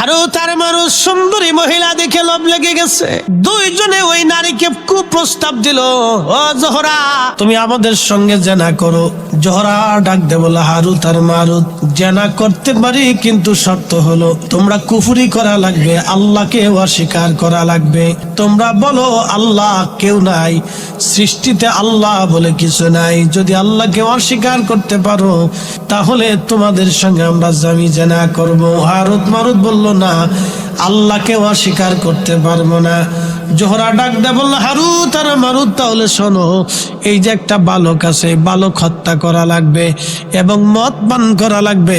হারুত আর মারুত সুন্দরী মহিলা দেখে লোভ লেগে গেছে। দুইজনে ওই নারীকে কুপ্রস্তাব দিল, ও জোহরা তুমি আমাদের সঙ্গে জেনা করো। জোহরা ডাক দে বলে, হারুত আর মারুত জেনা করতে পারি, কিন্তু শর্ত হলো তোমরা কুফরি করা লাগবে, আল্লাহকে অস্বীকার করা লাগবে। তোমরা বলো আল্লাহ কেউ নাই, সৃষ্টিতে আল্লাহ বলে কিছু নাই। যদি আল্লাহকে অস্বীকার করতে পারো তাহলে তোমাদের সঙ্গে আমরা জামি জেনা করব। হারুত মারুত বলল না, আল্লাহকে অস্বীকার করতে পারবো না। জোহরা ডাক দে বলল, হারুত আর মারুত তাহলে শোনো, এই যে একটা বালক আছে, বালক হত্যা করা লাগবে এবং মদ পান করা লাগবে।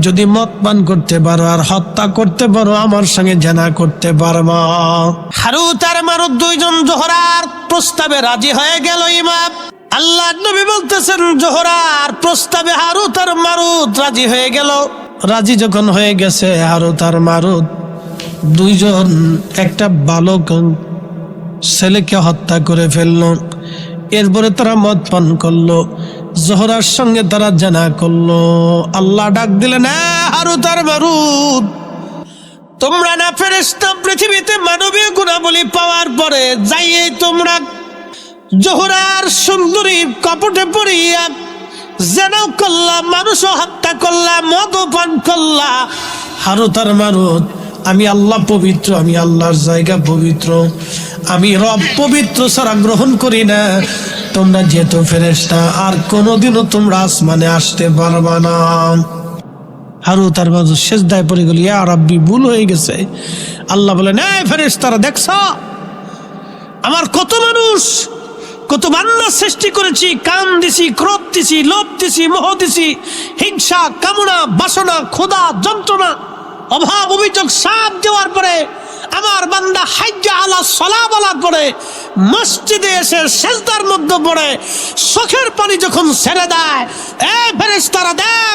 যদি মদ পান করতে পারো আর হত্যা করতে পারো আমার সঙ্গে জেনা করতে পারবো। হারুত আর মারুত দুইজন জোহরার প্রস্তাবে রাজি হয়ে গেল। ইমাম আল্লাহ নবী বলতেছেন, জোহরার প্রস্তাবে হারুত আর মারুত রাজি হয়ে গেল। রাজি যখন হয়ে গেছে হারুত আর মারুত দুইজন একটা বালক ছেলেকে হত্যা করে ফেললো। এরপরে তারা মদ পান করলো, জোহরার সঙ্গে তারা জানা করলো। আল্লাহ ডাক দিলেন, হারুত আর মারুত তোমরা না ফেরেশতা, পৃথিবীতে মানবীয় গুণাবলী পাওয়ার পরে যাইয়ে তোমরা জোহরার সুন্দরী কপটে পড়িয়া জেনাও করলা, মানুষও হত্যা করলা, মদও পান করলা। হারুত আর মারুত আমি আল্লাহ পবিত্র, আমি আল্লাহর জায়গা পবিত্র, আমি রব পবিত্র ছাড়া গ্রহণ করি না। তোমরা যেহেতু ফেরেশতা আর কোনোদিনও তোমরা আসমানে আসতে পারবা না। হারুত আর মারুত সেজদায় পড়ে গেল, ইয়া রাব্বি ভুল হয়ে গেছে। আল্লাহ বলেন, এই ফেরেশতারা দেখছ আমার কত মানুষ কত বান্দা সৃষ্টি করেছি, কাম দিছি, ক্রোধ দিছি, লোভ দিছি, মোহ দিছি, হিংসা, কামনা, বাসনা, ক্ষুধা, যন্ত্রণা, অভাব, অভিযোগ সব দেওয়ার পরে আমার বান্দা হাজ্জা আলা সালাহ বলার পরে মসজিদে এসে সেজদার মধ্যে পড়ে চোখের পানি যখন ছেড়ে দেয়, এই ফেরেশতারা দেখ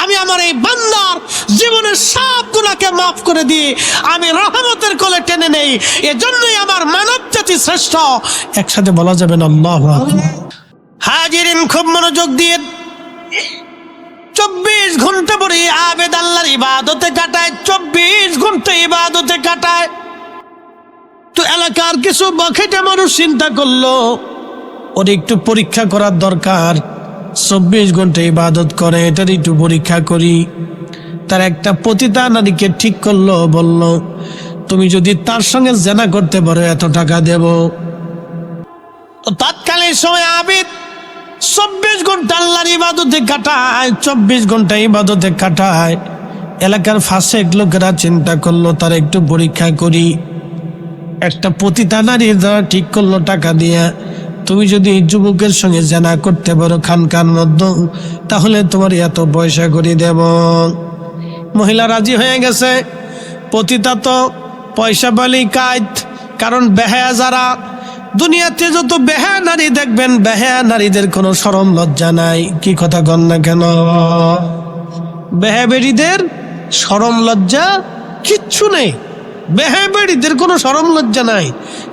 আমি আমার এই বান্দার জীবনের সব গুনাহকে মাফ করে দিই, আমি রহমতের কোলে টেনে নেই। এজন্যই আমার মানব জাতি শ্রেষ্ঠ। একসাথে বলা যাবে না আল্লাহু আকবার। হাজিরিন খুব মনোযোগ দিয়ে 24 ঘন্টা পরে আবেদ আল্লাহর ইবাদতে কাটায়, 24 ঘন্টা ইবাদতে কাটায়। তো এলাকার কিছু বখাটে মানুষ চিন্তা করলো ওর একটু পরীক্ষা করার দরকার, 24 ঘন্টা ইবাদত করে, এটার একটু পরীক্ষা করি। তার একটা পতিতা নারীকে ঠিক করলো, বলল তুমি যদি তার সঙ্গে জেনা করতে পারো এত টাকা দেব। তো তৎকালীন সময় আবেদ 24 ঘন্টা আল্লাহর ইবাদতে কাটায়, 24 ঘন্টা ইবাদতে কাটায়। এলাকার ফাসেক লোকেরা চিন্তা করলো তার একটু পরীক্ষা করি। একটা পতিতা নারীর দ্বারা ঠিক করলো টাকা দিয়া, তুমি যদি যুবকের সঙ্গে জেনা করতে পারো খানকার মধ্যে তাহলে তোমার এত পয়সা করে দেব। মহিলা রাজি হয়ে গেছে। পতিতা তো পয়সা বালি কায়ত, কারণ বেহায়া যারা দুনিয়াতে যত বেহায়া নারী দেখবেন, বেহায়া নারীদের কোনো শরম লজ্জা নাই। কি কথা কন না কেন? বেহায়া বেড়িদের শরম লজ্জা কিচ্ছু নেই, বেহায়া বেড়িদের কোনো শরম লজ্জা নাই।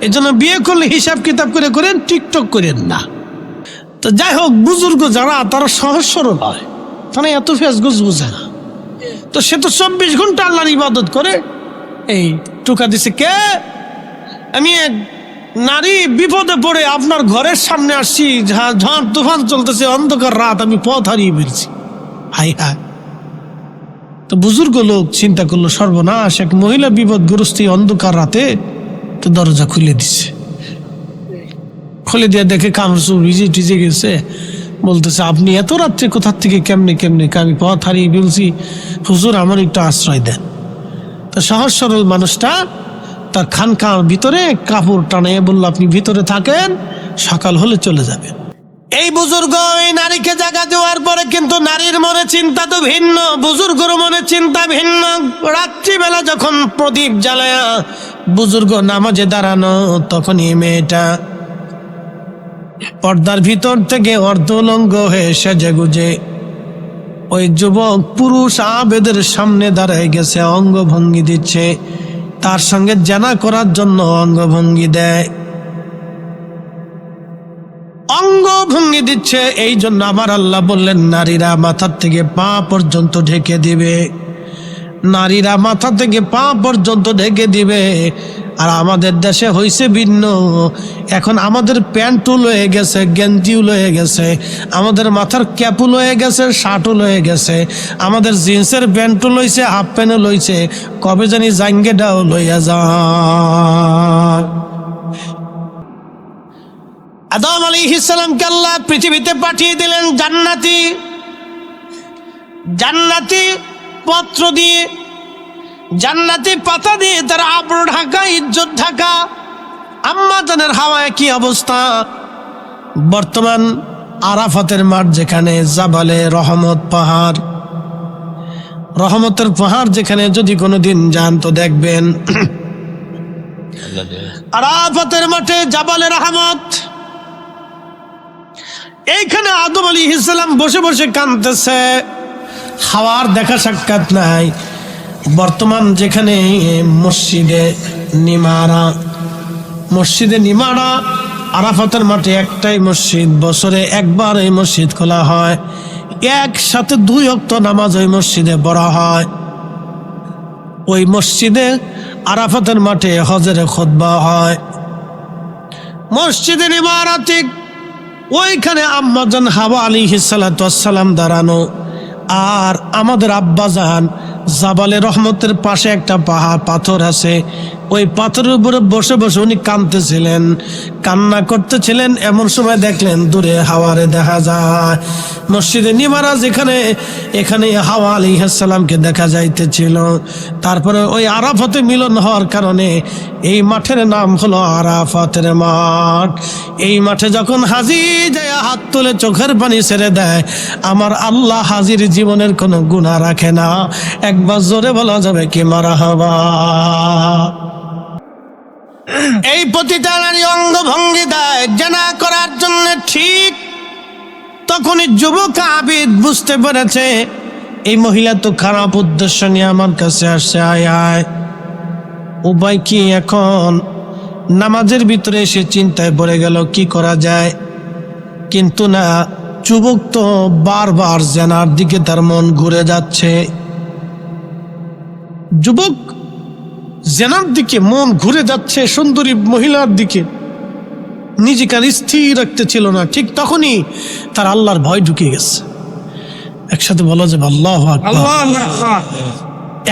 এই জন্য বিয়ে করলে হিসাব কিতাব করে করেন, টিকটক করেন না। তো যাই হোক, বুজুর্গ যারা তারা সহজ সরল হয়, তারা এত ফেসগুজ বুঝে না। তো সে তো 24 ঘন্টা আল্লাহর ইবাদত করে। এই টোকা দিছে কে? আমি এক নারী বিপদে পড়ে আপনার ঘরের সামনে আসছি, ঝড় তুফান চলতেছে, অন্ধকার রাত, আমি পথ হারিয়ে ফেলছি। High high. তো বুজুর্গ লোক চিন্তা করলো, সর্বনাশ, এক মহিলা বিপদগ্রস্ত অন্ধকার রাতে তো দরজা খুলে দিচ্ছে। খুলে দিয়ে দেখে কামড় ভিজে টিজে গেছে। বলতেছে, আপনি এত রাত্রে কোথার থেকে কেমনে আমি পথ হারিয়ে ফেলছি, হুজুর আমার একটু আশ্রয় দেন। তো সহজ সরল মানুষটা তার খানকার ভিতরে কাপড় টানিয়ে বলল, আপনি ভিতরে থাকেন, সকাল হলে চলে যাবেন। এই বুজুর্গ এই নারীকে জায়গা দেওয়ার পরে কিন্তু নারীর মনে চিন্তা তো ভিন্ন, বুজুর্গর মনে চিন্তা ভিন্ন। রাত্রিবেলা যখন প্রদীপ জ্বালায়া বুজুর্গ নামাজে দাঁড়ানো, তখন এই মেয়েটা পর্দার ভিতর থেকে অর্ধলঙ্গ হয়ে সেজে গুজে ওই যুবক পুরুষ আবেদের সামনে দাঁড়ায় গেছে, অঙ্গভঙ্গি দিচ্ছে, তার সঙ্গে জানা করার জন্য অঙ্গভঙ্গি দেয়, অঙ্গভঙ্গি দিচ্ছে। এই জন্য আমার আল্লাহ বললেন নারীরা মাথার থেকে পা পর্যন্ত ঢেকে দিবে। নারীরা মাথা থেকে পা পর্যন্ত ঢেকে দিবে। আর আমাদের দেশে হয়েছে ভিন্ন। এখন আমাদের প্যান্টও লয়ে গেছে, গেঞ্জিও লয়ে গেছে, আমাদের মাথার ক্যাপও লয়ে গেছে, শার্টও লয়ে গেছে, আমাদের জিন্সের প্যান্টও লইছে, হাফ প্যান্টও লইছে, কবে জানি জাঙ্গেটাও লইয়া যায়। আদম আলাইহিস সালামকে আল্লাহ পৃথিবীতে পাঠিয়ে দিলেন জান্নাতি জান্নাতি পত্র দিয়ে, জান্নাতি পাতা দিয়ে তার আবরু ঢাকা, ইজ্জত ঢাকা। আম্মা জানের হাওয়ায় কি অবস্থা? বর্তমান আরাফাতের মাঠ যেখানে, জাবালে রহমত পাহাড়, রহমতের পাহাড় যেখানে যদি কোনোদিন যান তো দেখবেন আরাফাতের মাঠে জাবালে রহমত, এইখানে আদম আলাইহিস সালাম বসে বসে কাঁদতেছে, হাওয়ার দেখা সাক্ষাৎ নাই। বর্তমান যেখানে মসজিদে নিমারা, আরাফাতের মাঠে একটাই মসজিদ, বছরে একবার এই মসজিদ খোলা হয়, একসাথে 2 ওয়াক্ত নামাজ ওই মসজিদে পড়া হয়। ওই মসজিদে আরাফাতের মাঠে হজের খুতবা হয়। মসজিদে নিমারাতে ওইখানে আম্মাজান হাওয়া আলাইহিস সালাতু ওয়াস সালাম দাঁড়ানো, আর আমাদের আব্বাজান জাবালে রহমতের পাশে একটা পাহাড় পাথর আছে, ওই পাথরের উপরে বসে বসে উনি কাঁদতেছিলেন, কান্না করতেছিলেন। এমন সময় দেখলেন দূরে হাওয়ারে দেখা যায়। মসজিদে নিমারা যেখানে, এখানে হাওয়া আলাইহিস সালামকে দেখা যাইতেছিল। তারপরে ওই আরাফাতে মিলন হওয়ার কারণে এই মাঠের নাম হলো আরাফাতের মাঠ। এই মাঠে যখন হাজি যায় হাত তুলে চোখের পানি ছেড়ে দেয়, আমার আল্লাহ হাজির জীবনের কোনো গুনাহ রাখে না। একবার জোরে বলা যাবে কি মারহাবা। এই প্রতিটা নারী অঙ্গভঙ্গি দেয় জেনা করার জন্য, ঠিক তখনই যুবক আবিদ বুঝতে পেরেছে এই মহিলা তো খারাপ উদ্দেশ্য নিয়ে আমার কাছে আসছে। আয় উপায় কি এখন? নামাজের ভিতরে এসে চিন্তায় পড়ে গেল কি করা যায়। কিন্তু না, যুবক তো বারবার জেনার দিকে তার মন ঘুরে যাচ্ছে। যুবক জেনার দিকে মন ঘুরে যাচ্ছে, সুন্দরী মহিলার দিকে নিজেকে আর স্থির রাখতে ছিল না। ঠিক তখনই তার আল্লাহর ভয় ঢুকে গেছে। একসাথে বলা যাবে আল্লাহু আকবার।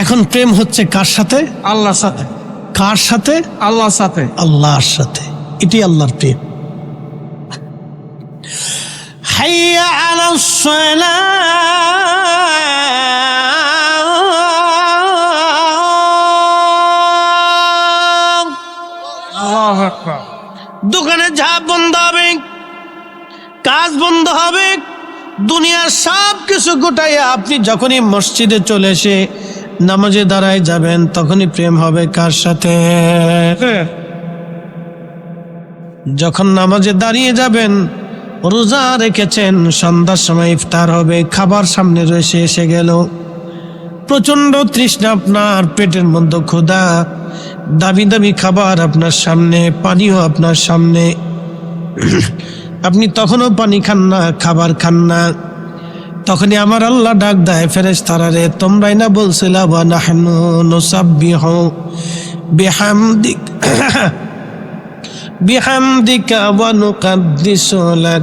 এখন প্রেম হচ্ছে কার সাথে? আল্লাহর সাথে। কার সাথে? আল্লাহর সাথে। আল্লাহর সাথে, এটি আল্লাহর প্রেম। হাইয়া আলাস সালাহ, দোকানে ঝাঁপ বন্ধ হবে, কাজ বন্ধ হবে, দুনিয়ার সব কিছু গোটাইয়া আপনি যখনই মসজিদে চলে এসে নামাজে দাঁড়ায় যাবেন, তখনই প্রেম হবে কার সাথে? যখন নামাজে দাঁড়িয়ে যাবেন, রোজা রেখেছেন, সন্ধ্যার সময় ইফতার হবে, খাবার সামনে রয়েছে, এসে গেল, প্রচন্ড তৃষ্ণা, আপনার পেটের মধ্যে ক্ষুধা, দামি দামি খাবার আপনার সামনে, পানিও আপনার সামনে, আপনি তখনও পানি খান না, খাবার খান না। তখনই আমার আল্লাহ ডাক দেয় ফেরেশতারে, তোমরাই না বলছিলা ওয়া নাহনু নুসাব্বিহু বিহামদিকা ওয়া নুকাদ্দিসু লাক,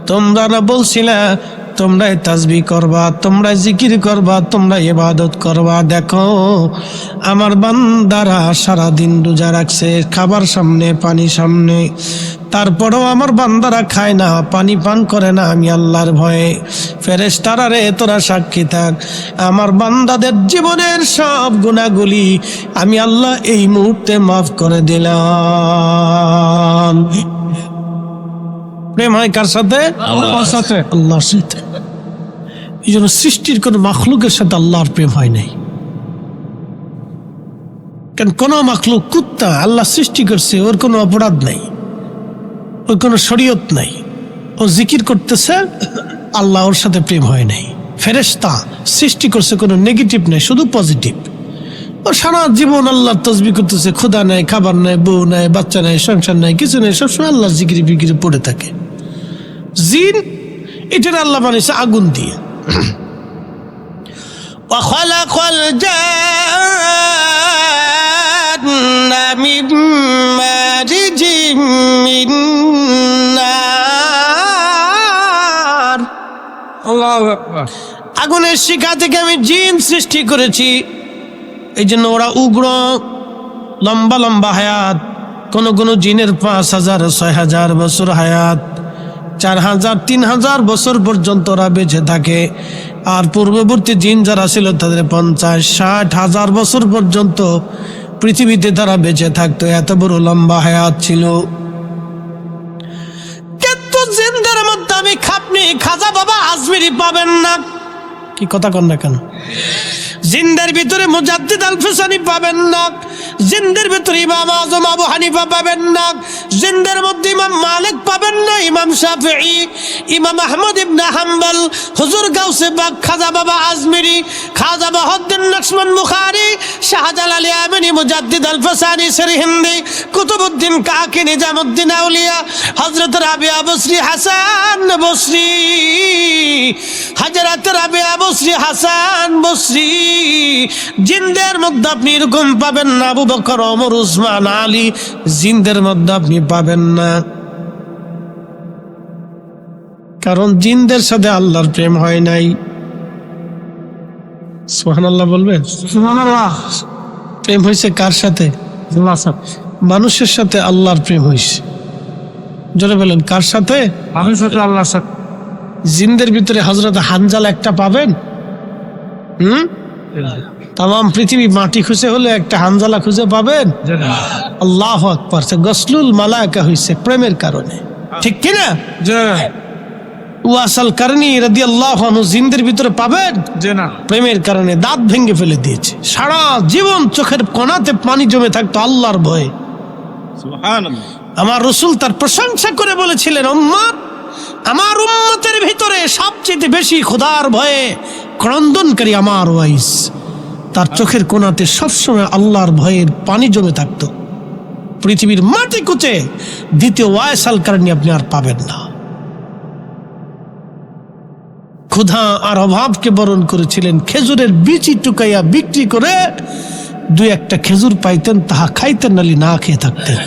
তোমরা না বলছিলা তোমরাই তাসবিহ করবা, তোমরাই জিকির করবা, তোমরা ইবাদত করবা। দেখো আমার বান্দারা সারাদিন রোজা রাখছে, খাবার সামনে, পানি সামনে, তারপরেও আমার বান্দারা খায় না, পানি পান করে না, আমি আল্লাহর ভয়ে। ফেরেশতারা রে, তোরা সাক্ষী থাক, আমার বান্দাদের জীবনের সব গুনাহগুলি আমি আল্লাহ এই মুহূর্তে মাফ করে দিলাম। প্রেম হয় কার সাথে? আল্লাহর সাথে। আল্লাহর সাথে। এই জন্য সৃষ্টির কোন মাখলুকের সাথে আল্লাহর প্রেম হয় নাই। কারণ কোন মাখলুক, কুত্তা আল্লাহ সৃষ্টি করছে, ওর কোনো অপরাধ নাই, ওর কোনো শরীয়ত নাই, ও জিকির করতেছে, আল্লাহ ওর সাথে প্রেম হয় নাই। ফেরেশতা সৃষ্টি করছে, কোনো নেগেটিভ নাই, শুধু পজিটিভ। ও সারা জীবন আল্লাহর তাসবিহ করতেছে, ক্ষুধা নাই, খাবার নাই, বউ নাই, বাচ্চা নাই, সংসার নাই, কিছু নেই, সবসময় আল্লাহর জিকির বিকিরে পড়ে থাকে। জিন এটার আল্লাহ বানিয়েছে আগুন দিয়ে। وخلق الجن من مارج من نار আল্লাহু আকবার। আগুনের শিখা থেকে আমি জিন সৃষ্টি করেছি, এই জন্য ওরা উগ্র, লম্বা লম্বা হায়াত। কোন কোন জিনের 5,000 6,000 বছর হায়াত, 4,000 3,000 বছর পর্যন্ত ওরা বেঁচে থাকে। আর পূর্ববর্তী জিন যারা ছিল তাদের 50-60,000 বছর পর্যন্ত পৃথিবীতে তারা বেঁচে থাকতো, এত বড় লম্বা হায়াত ছিল। কিন্তু জিনদের মধ্যে আমি খাজা বাবা আজমিরি পাবেন না। কি কথা কন না কেন? জিনদের ভিতরে মুজাদ্দিদ আল ফিসানি পাবেন না, জিনদের ভিতরে ইমাম আজম আবু হানিফা পাবেন না, জিনদের মধ্যে ইমাম মালিক পাবেন না, ইমাম শাফিঈ, ইমাম আহমদ ইবনে হাম্বল, হুজুর গাউসে পাক খাজা বাবা আজমিরি, খাজা বাহাউদ্দিন নকশবন্দ বুখারী, শাহজালাল ইয়ামানি, মুজাদ্দিদ আল ফিসানি সিরহিন্দি, কুতুবউদ্দিন কাকি, নিজামউদ্দিন আউলিয়া, হযরত রাবিয়া বসরি, হাসান বসরি, হযরত রাবিয়া বসরি, হাসান বসরি। জিনদের মধ্যে আপনি এরকম পাবেন না আবু বকর, ওমর, উসমান, আলী। জিনদের মধ্যে আপনি পাবেন না, কারণ জিনদের সাথে আল্লাহর প্রেম হয় নাই। সুবহানাল্লাহ বলবেন? সুবহানাল্লাহ। প্রেম হয়েছে কার সাথে? আল্লাহর সাথে। মানুষের সাথে আল্লাহর প্রেম হয়েছে। জোরে বলেন, কার সাথে? মানুষের সাথে আল্লাহর সাথে। জিনদের ভিতরে হযরত হানজালা একটা পাবেন? তাম পৃথিবী মাটি খুঁজে হলে একটা হানজালা খুঁজে পাবেন? আল্লাহু আকবার। গসলুল মালায়েকা হইছে প্রেমের কারণে, ঠিক কি না? ওয়াসাল কারণী রাদিয়াল্লাহু আনহু জিনদের ভিতরে পাবেন প্রেমের কারণে, দাঁত ভেঙে ফেলে দিয়েছে। সারা জীবন চোখের কোণাতে পানি জমে থাকতো আল্লাহর ভয়ে। সুবহানাল্লাহ। আমার রাসূল তার প্রশংসা করে বলেছিলেন, উম্মত, আমার উম্মতের ভিতরে সবচেয়ে বেশি খোদার ভয়ে ক্রন্দনকারী আমার ওয়াইস। তার চোখের কোণাতে সবসময় আল্লাহর ভয়ের পানি জমে থাকতো। পৃথিবীর মাটি কুচে দ্বিতীয় ওয়াইসাল কারণে আপনি আর পাবেন না। ক্ষুধা আর অভাবকে বরণ করেছিলেন, খেজুরের বিচি টুকাইয়া বিক্রি করে 2-1টা খেজুর পাইতেন, তাহা খাইতেন, নালি না খেয়ে থাকতেন।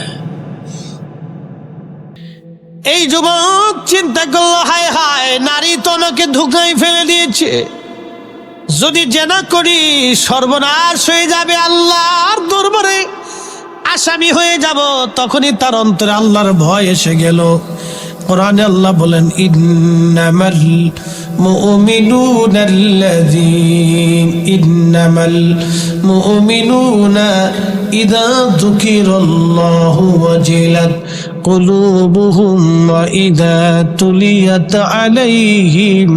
এই যুবক চিন্তা করলো, হায় হায়, নারী তো আমাকে ধোঁকায় ফেলে দিয়েছে, যদি জেনা করি সর্বনাশ হয়ে যাবে, আল্লাহর দরবারে আসামি হয়ে যাব। তখনই তার অন্তরে আল্লাহর ভয় এসে গেল। কোরআনে আল্লাহ বলেন, ইন্নামাল মুমিনুনা ইযা যুকিরাল্লাহু ওয়াজিলাত কুলুবুহুম ওয়া ইযা তুলিয়াত আলাইহিম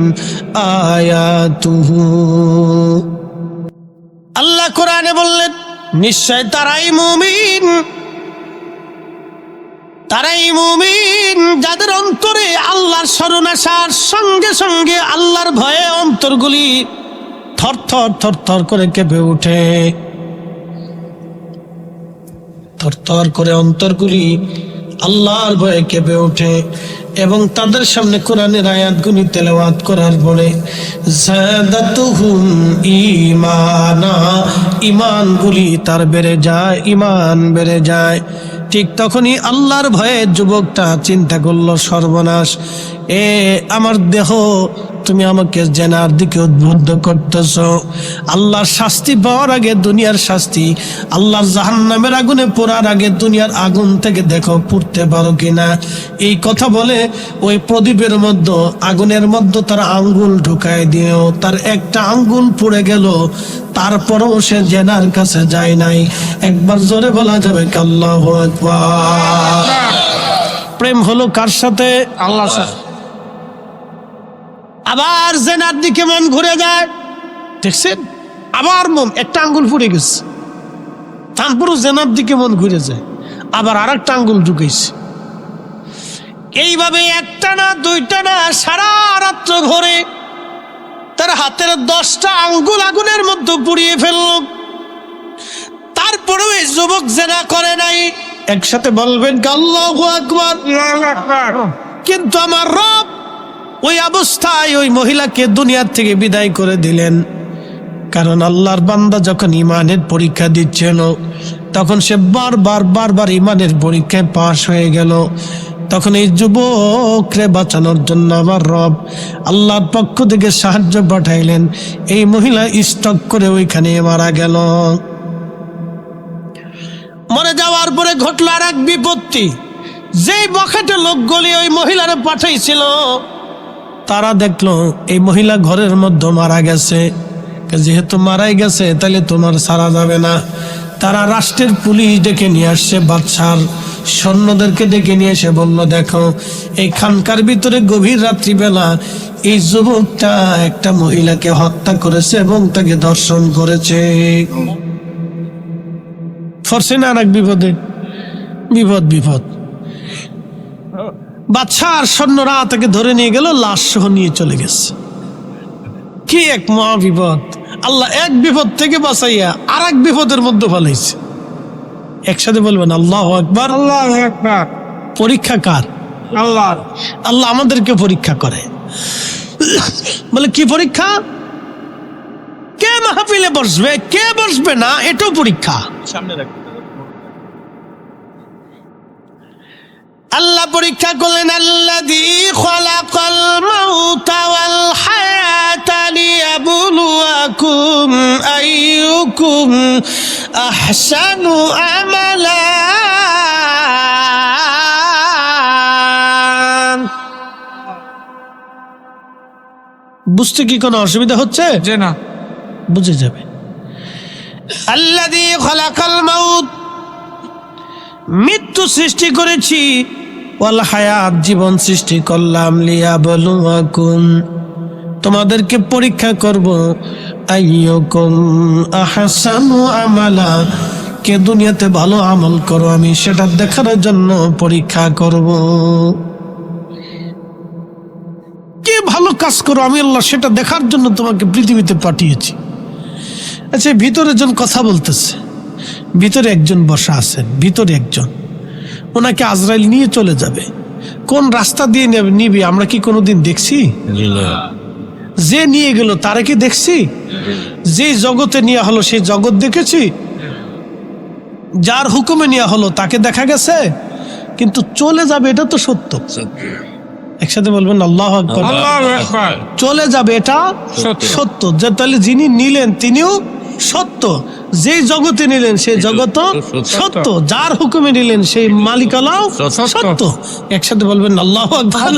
আয়াতুহু। আল্লাহ কোরআনে বললেন, নিশ্চয় তারাই মুমিন, তারাই মুমিন যাদের অন্তরে আল্লাহর স্মরণ আসার সঙ্গে সঙ্গে আল্লাহর ভয়ে অন্তরগুলি থরথর থরথর করে কেঁপে ওঠে। থরথর করে অন্তরগুলি আল্লাহর ভয়ে কেঁপে ওঠে, এবং তাদের সামনে কোরআনের আয়াতগুলি তেলাওয়াত করার পরে যাদাতুহুম ঈমানা, ঈমানগুলি তার বেড়ে যায়, ঈমান বেড়ে যায়। ঠিক তখনই আল্লাহর ভয়ে যুবকটা চিন্তা করলো, সর্বনাশ, আমার দেহ তুমি আমাকে জেনার দিকে উদ্বুদ্ধ করতেছ। আল্লাহর শাস্তি পাওয়ার আগে দুনিয়ার শাস্তি, আল্লাহর জাহান্নামের আগুনে পোড়ার আগে দুনিয়ার আগুন থেকে দেখো পুড়তে পারো কিনা। এই কথা বলে ওই প্রদীপের মধ্যে, আগুনের মধ্যে তার আঙ্গুল ঢুকায় দিও, তার একটা আঙ্গুল পুড়ে গেল, তারপরও সে জেনার কাছে যায় নাই। একবার জোরে বলা যাবে আল্লাহু আকবার। প্রেম হলো কার সাথে? আল্লাহর সাথে। আবার জেনার দিকে মন ঘুরে যায়, দেখছেন? আবার মন, একটা আঙ্গুল পুড়ে গেছে, তারপরও জেনার দিকে মন ঘুরে যায়, আবার আর একটা আঙ্গুল ঢুকেছে। এইভাবে একটা না দুইটা না, সারা রাত্র ঘরে তার হাতের 10টা আঙ্গুল আগুনের মধ্যে পুড়িয়ে ফেলল। তারপরেও এই যুবক জেনা করে নাই। একসাথে বলবেন আল্লাহু আকবার। কিন্তু আমার রব ওই অবস্থায় ওই মহিলাকে দুনিয়ার থেকে বিদায় করে দিলেন। কারণ আল্লাহর বান্দা যখন ইমানের পরীক্ষা দিচ্ছিল তখন সে বারবার ইমানের পরীক্ষায় পাশ হয়ে গেল। তখন এই যুবকরে বাঁচানোর জন্য আমার রব আল্লাহর পক্ষ থেকে সাহায্য পাঠাইলেন। এই মহিলা স্টক করে ওইখানে মারা গেল। মরে যাওয়ার পরে ঘটল আর এক বিপত্তি। যেই বখাটে লোকগুলি ওই মহিলারে পাঠাইছিল তারা দেখলো এই মহিলা ঘরের মধ্যে মারা গেছে। যেহেতু মারাই গেছে তাহলে তোমার ছাড়া যাবে না। তারা রাষ্ট্রের পুলিশ ডেকে নিয়ে আসছে, বাদশার সৈন্যদেরকে ডেকে নিয়ে এসে বলল, দেখো এই খানকার ভিতরে গভীর রাত্রিবেলা এই যুবকটা একটা মহিলাকে হত্যা করেছে এবং তাকে ধর্ষণ করেছে। ফরসে না আর এক বিপদ। বাদশার সৈন্যরা তাকে ধরে নিয়ে গেল, লাশ সহ নিয়ে চলে গেছে। কি এক মহা বিপদ! আল্লাহ এক বিপদ থেকে বাঁচাইয়া আর এক বিপদের মধ্যে ফেলাইছে। একসাথে বলবেন আল্লাহু আকবার। আল্লাহু আকবার। পরীক্ষা কার? আল্লাহ। আল্লাহ আমাদেরকে পরীক্ষা করে। বলে কি পরীক্ষা? কে মাহফিলে বসবে, কে বসবে না, এটাও পরীক্ষা। সামনে রাখতে আল্লাহ পরীক্ষা করলেন, আল্লাযী খালাকাল মাউতা ওয়াল হায়াতা লিয়াবলুয়াকুম আইয়ুকুম আহসানু আমালা। বুঝতে কি কোনো অসুবিধা হচ্ছে? যে না, বুঝে যাবে। আল্লাযী খালাকাল মাউত, মৃত্যু সৃষ্টি করেছি, ওয়াল হায়াত, জীবন সৃষ্টি করলাম, লিয়াবলুয়াকুম, তোমাদেরকে পরীক্ষা করব, আইয়ুকুম আহসানু আমালা, কে দুনিয়াতে ভালো আমল করো আমি সেটা দেখার জন্য পরীক্ষা করব। কে ভালো কাজ করো আমি আল্লাহ সেটা দেখার জন্য তোমাকে পৃথিবীতে পাঠিয়েছি। আচ্ছা, ভিতরে জন কথা বলতেছে, ভিতরে একজন বসা আছেন, ভিতরে একজন, ওনাকে আজরাইল নিয়ে চলে যাবে। কোন রাস্তা দিয়ে নিবে আমরা কি কোনোদিন দেখছি? যে নিয়ে গেল তারা কি দেখছি? যে জগতে নিয়ে হলো সেই জগৎ দেখেছি? যার হুকুমে নেওয়া হলো তাকে দেখা গেছে? কিন্তু চলে যাবে এটা তো সত্য। একসাথে বলবেন আল্লাহু আকবার। আল্লাহু আকবার। চলে যাবে এটা সত্য। যে তাহলে যিনি নিলেন তিনিও সত্য, যেই জগতে নিলেন সেই জগৎ সত্য, যার হুকুমে নিলেন সেই মালিকালাও সত্য। একসাথে বলবেন আল্লাহু আকবার।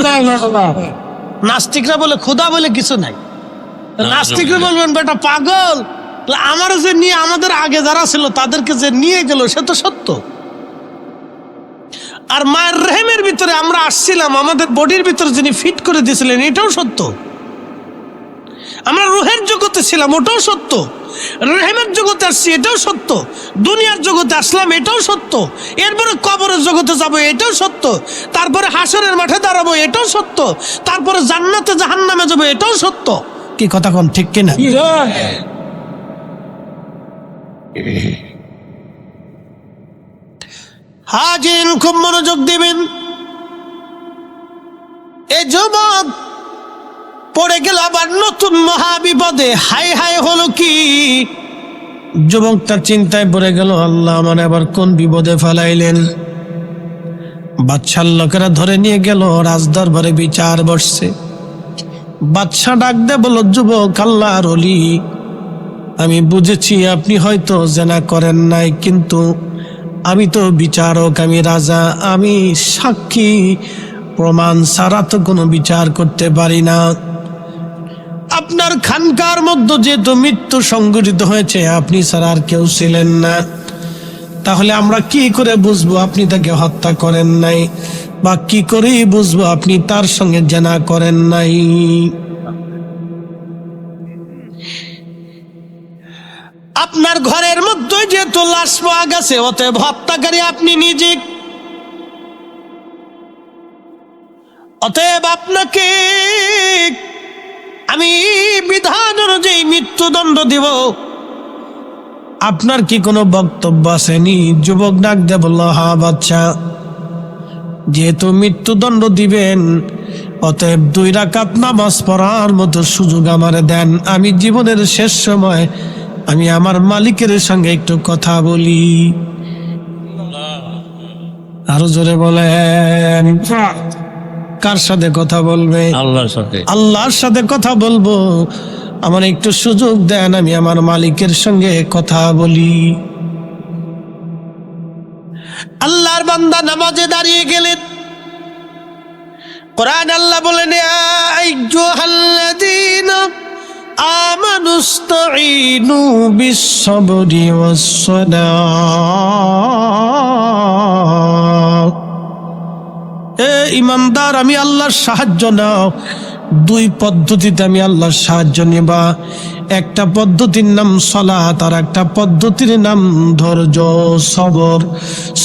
নাস্তিকরা বলে খোদা বলে কিছু নাই। নাস্তিকরা বলবেন বেটা পাগল, আমার যে নিয়ে আমাদের আগে যারা ছিল তাদেরকে যে নিয়ে গেল সে তো সত্য। আর মায়ের রেহেমের ভিতরে আমরা আসছিলাম, আমাদের বডির ভিতরে যিনি ফিট করে দিয়েছিলেন এটাও সত্য। আমরা রুহের জগতে ছিলাম ওটাও সত্য, রেহেমের জগতে আসছি এটাও সত্য, দুনিয়ার জগতে আসলাম এটাও সত্য, এরপরে কবরের জগতে যাব এটাও সত্য, তারপরে হাসরের মাঠে দাঁড়াবো এটাও সত্য, তারপরে জান্নাতে জাহান্নামে যাবো এটাও সত্য। কি কথা কোন ঠিক কিনা? হাজিন খুব মনোযোগ দিবেন। এই যুবক পড়ে গেল আবার নতুন মহাবিপদে। হাই হাই হলো কি! যুবকটা চিন্তায় পড়ে গেল, আল্লাহ আমার আবার কোন বিপদে ফেলাইলেন। বাদশার লোকেরা ধরে নিয়ে গেল, রাজদরবারে বিচার বসছে। বাদশা ডাক দে বলল, যুবক আল্লাহর ওলি, আমি বুঝেছি আপনি হয়তো জেনা করেন নাই, কিন্তু আমি তো বিচারক, আমি রাজা, আমি সাক্ষী প্রমাণ ছাড়া তো কোনো বিচার করতে পারি না। আপনার খানকার মধ্যে যেহেতু মৃত্যু সংঘটিত হয়েছে, আপনি ছাড়া আর কেউ ছিলেন না, তাহলে আমরা কি করে বুঝবো আপনি তাকে হত্যা করেন নাই, বা কি করেই বুঝবো আপনি তার সঙ্গে জেনা করেন নাই? আপনার ঘরের মধ্যে যেহেতু লাশ পাওয়া গেছে, অতএব হত্যাকারী আপনি নিজে, অতএব আপনাকে আমি বিধান অনুযায়ী মৃত্যুদণ্ড দিব। আপনার কি কোনো বক্তব্য আসেনি? যুবক ডাক দিয়ে বলল, হ্যাঁ বাদশা, যেহেতু মৃত্যুদণ্ড দিবেন অতএব 2 রাকাত নামাজ পড়ার মতো সুযোগ আমারে দেন, আমি জীবনের শেষ সময় আমি আমার মালিকের সঙ্গে একটু কথা বলি। আরো জোরে বলেন, কার সাথে কথা বলবে? আল্লাহর সাথে। আল্লাহর সাথে কথা বলবো, আমার একটু সুযোগ দেন, আমি আমার মালিকের সঙ্গে কথা বলি। আল্লাহর বান্দা নামাজে দাঁড়িয়ে গেলেন। কোরআন আল্লাহ বলেন, ইয়া আইয়ুহাল্লাযীনা আমানুস্তাঈনু বিস-সাবরি ওয়াস-সালাহ। এ ইমানদার, আমি আল্লাহর সাহায্য নাও। 2 পদ্ধতিতে আমি আল্লাহর সাহায্য নেবা। একটা পদ্ধতির নাম সালাত, আর একটা পদ্ধতির নাম ধৈর্য, সবর।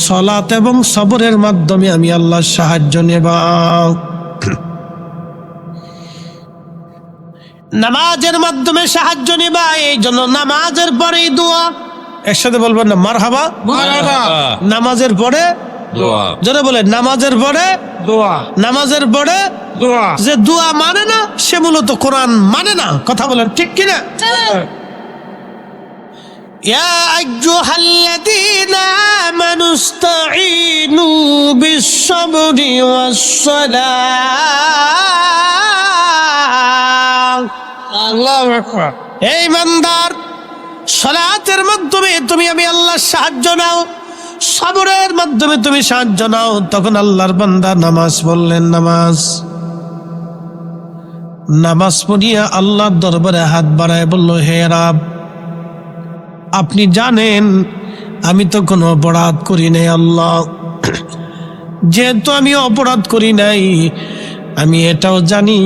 সালাত এবং সবরের মাধ্যমে আমি আল্লাহর সাহায্য নেবা। নামাজের মাধ্যমে সাহায্য নেবা, এই জন্য নামাজের পরেই দোয়া। একসাথে বলবেন না, মারহাবা। মারহাবা। নামাজের পরে দোয়া। জোরে বলে, নামাজের পরে দোয়া। নামাজের পরে দোয়া। যে দোয়া মানে না, সে মূলত কোরআন মানে না। কথা বলেন ঠিক কিনা? ইয়া আইয়ুহাল্লাযীনা আমানুস্তাঈনু বিস-সাবরি ওয়াস-সালাহ। আল্লাহু আকবার। এই ইমানদার, সালাতের মাধ্যমে তুমি আমি আল্লাহর সাহায্য নাও, সবরের মাধ্যমে তুমি সাহায্য নাও। তখন আল্লাহর বান্দা নামাজ পড়লেন। নামাজ পড়িয়া আল্লাহর দরবারে হাত বাড়ায় বলল, হে রাব, আপনি জানেন আমি তো কোনো অপরাধ করি নাই। আল্লাহ, যেহেতু আমি অপরাধ করি নাই, আমি এটাও জানি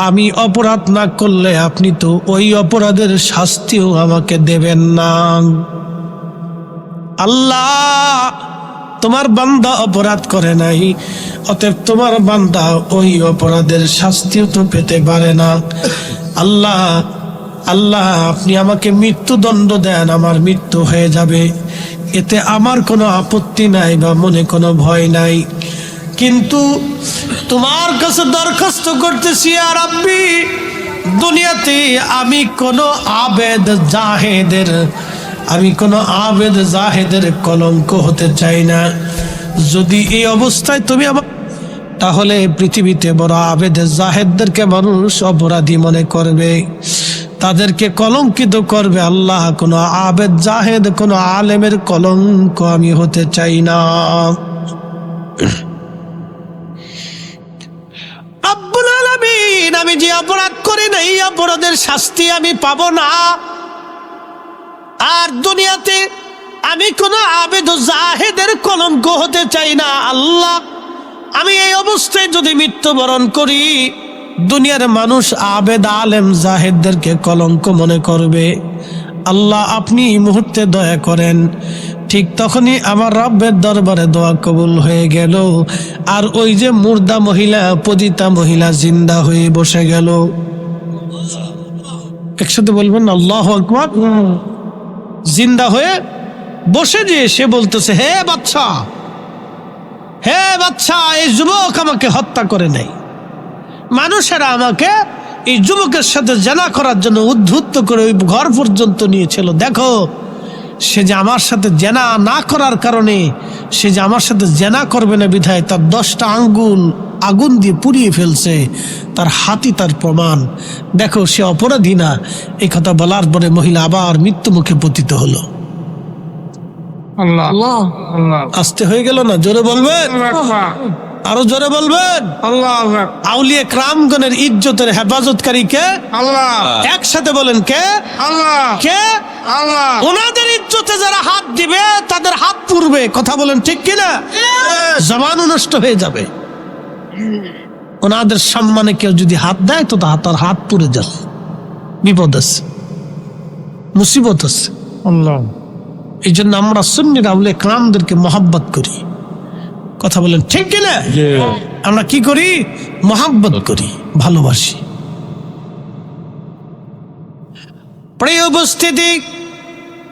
আমি অপরাধ না করলে আপনি তো ওই অপরাধের শাস্তিও আমাকে দেবেন না। আল্লাহ, তোমার বান্দা অপরাধ করে নাই, অতএব তোমার বান্দা ওই অপরাধের শাস্তিও তো পেতে পারে না। আল্লাহ, আপনি আমাকে মৃত্যুদণ্ড দেন, আমার মৃত্যু হয়ে যাবে, এতে আমার কোনো আপত্তি নাই বা মনে কোনো ভয় নাই। কিন্তু তোমার কাছে দরখাস্ত করতেছি, আর রাব্বি, দুনিয়াতে আমি কোনো আবেদ জাহেদের কলঙ্ক হতে চাই না। যদি এই অবস্থায় তুমি আমার, তাহলে পৃথিবীতে বড় আবেদ জাহেদদেরকে মানুষ অপরাধী মনে করবে, তাদেরকে কলঙ্কিত করবে। আল্লাহ, কোনো আবেদ জাহেদ, কোনো আলেমের কলঙ্ক আমি হতে চাই না। রব্বুল আলামিন, আমি যে অপরাধ করি না, এই অপরাধের শাস্তি আমি পাবো না। আর দুনিয়াতে আমি কোনো আবেদ জাহেদের কলঙ্ক হতে চাই না। আল্লাহ, আমি এই অবস্থায় যদি মৃত্যুবরণ করি, দুনিয়ার মানুষ আবেদ আলেম জাহেদদেরকে কলঙ্ক মনে করবে। আল্লাহ, আপনি এই মুহূর্তে দয়া করেন। ঠিক তখনই আমার রব্বের দরবারে দোয়া কবুল হয়ে গেল, আর ওই যে মুর্দা মহিলা, পতিতা মহিলা জিন্দা হয়ে বসে গেল। একসাথে বলবেন আল্লাহু আকবার। জিন্দা হয়ে বসে যে সে বলতেছে, হে বাচ্চা, এই যুবক আমাকে হত্যা করে নাই। মানুষেরা আমাকে এই যুবকের সাথে জেনা করার জন্য উদ্ধুত্ত করে ওই ঘর পর্যন্ত নিয়েছিল। দেখো, সে যে আমার সাথে জেনা না করার কারণে, সে যে আমার সাথে জেনা করবে না বিধায় তার 10টা আঙ্গুল আগুন দিয়ে পুড়িয়ে ফেলছে, তার হাতই তার প্রমাণ। দেখো, সে অপরাধী না। এই কথা বলার পরে মহিলা আবার মৃত্যু মুখে পতিত হলো। আল্লাহ। আল্লাহ। আসতে হয়ে গেল না? জোরে বলবেন, আরো জোরে বলবেন। আল্লাহ। আউলিয়া ক্রামগণের ইজ্জতের হেফাজতকারী কে? আল্লাহ। একসাথে বলেন, কে? আল্লাহ। কে? আল্লাহ। ওনাদের ইজ্জতে যারা হাত দিবে তাদের হাত পুড়বে। কথা বলেন ঠিক কিনা? জমানো নষ্ট হয়ে যাবে। ওনাদের সম্মানে কেউ যদি হাত দেয় তো তার হাত পুড়ে যাবে। বিপদ আছে, মুসিবত আছে। আল্লাহ। এই জন্য আমরা সুন্নির আউলিয়া ক্রামদেরকে মহাব্বত করি। কথা বলেন ঠিক কিনা? আমরা কি করি? মহাব্বত করি, ভালোবাসি। প্রিয় উপস্থিতি,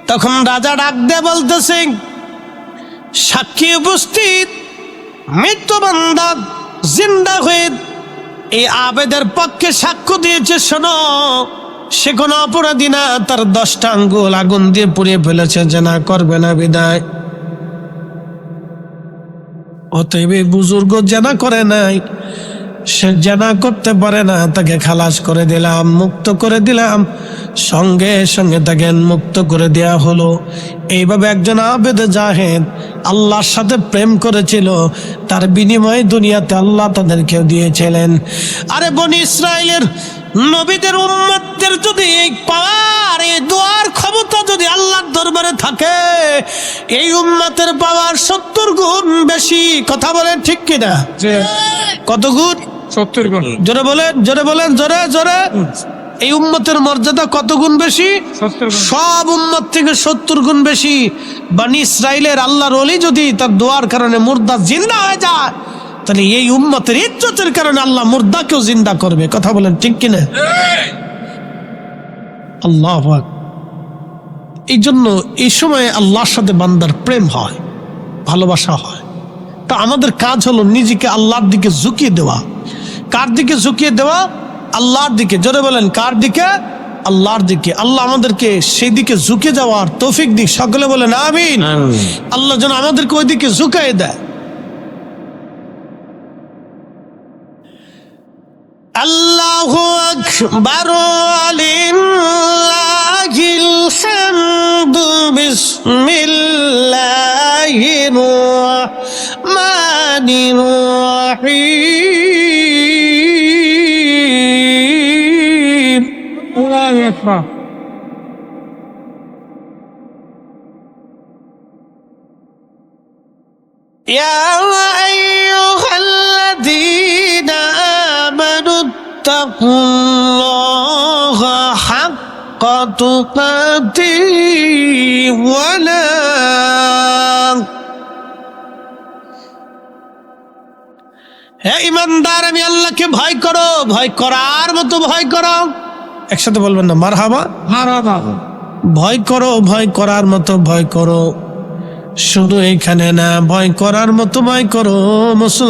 তখন রাজা ডাক দিয়ে বলতেছে, সাক্ষী উপস্থিত, মৃত্যু বান্দা জিন্দা হয়ে এই আবেদের পক্ষে সাক্ষ্য দিয়েছে। শোনো, সে কোনো অপরাধী না, তার 10টা আঙ্গুল আগুন দিয়ে পুড়িয়ে ফেলেছে, জেনা করবে না বিদায়। অতএব এই বুজুর্গ জেনা করে নাই, সে জেনা করতে পারে না, তাকে খালাস করে দিলাম, মুক্ত করে দিলাম, সঙ্গে সঙ্গে তাকে মুক্ত করে দেয়া হলো। এইভাবে একজন আবেদ জাহেদ আল্লাহর সাথে প্রেম করেছিল, তার বিনিময়ে দুনিয়াতে আল্লাহ তাদেরকে দিয়েছিলেন। আরে বনি ইসরাইলের নবীদের উম্মতদের যদি এই পাওয়ার, এই দোয়ার ক্ষমতা যদি আল্লাহর দরবারে থাকে, এই উম্মতের পাওয়ার 70 গুণ বেশি। কথা বলেন ঠিক কিনা? যে কত গুণ? 70 গুণ। জোরে বলেন, জোরে বলেন, জোরে জোরে। এই উম্মতের মর্যাদা কত গুণ বেশি? 70 গুণ। সব উম্মত থেকে 70 গুণ বেশি। বনি ইসরাইলের আল্লাহর ওলি যদি তার দোয়ার কারণে মুর্দা জিন্দা হয়ে যায়, তাহলে এই উম্মতের ইজ্জতের কারণে আল্লাহ মুর্দাকেও জিন্দা করবে। কথা বলেন ঠিক কিনা? আল্লাহু আকবার। এই জন্য এই সময় আল্লাহর সাথে বান্দার প্রেম হয়, ভালোবাসা হয়। তা আমাদের কাজ হলো নিজেকে আল্লাহর দিকে ঝুঁকিয়ে দেওয়া। কার দিকে ঝুঁকিয়ে দেওয়া? আল্লাহর দিকে। জোরে বলেন, কার দিকে? আল্লাহর দিকে। আল্লাহ আমাদেরকে সেই দিকে ঝুঁকে যাওয়ার তৌফিক দিক। সকলে বলেন আমিন। আল্লাহ যেন আমাদেরকে ওই দিকে ঝুঁকাই দেয়। আল্লাহু আকবার, লিল্লাহিল হামদু, বিসমিল্লাহির রাহমানির রাহিম। আল্লাহু আকবার। يا أيها الذين آمنوا اتقوا الله حق تقاته ولا হে ইমানদার, আমি আল্লাহকে ভয় করো, ভয় করার মতো ভয় করো। একসাথে বলবেন না? মারহাবা। মারহাবা। ভয় করো, ভয় করার মতো ভয় করো। শুধু এখানে না, ভয় করার মতো ভয় করো। মুসলমান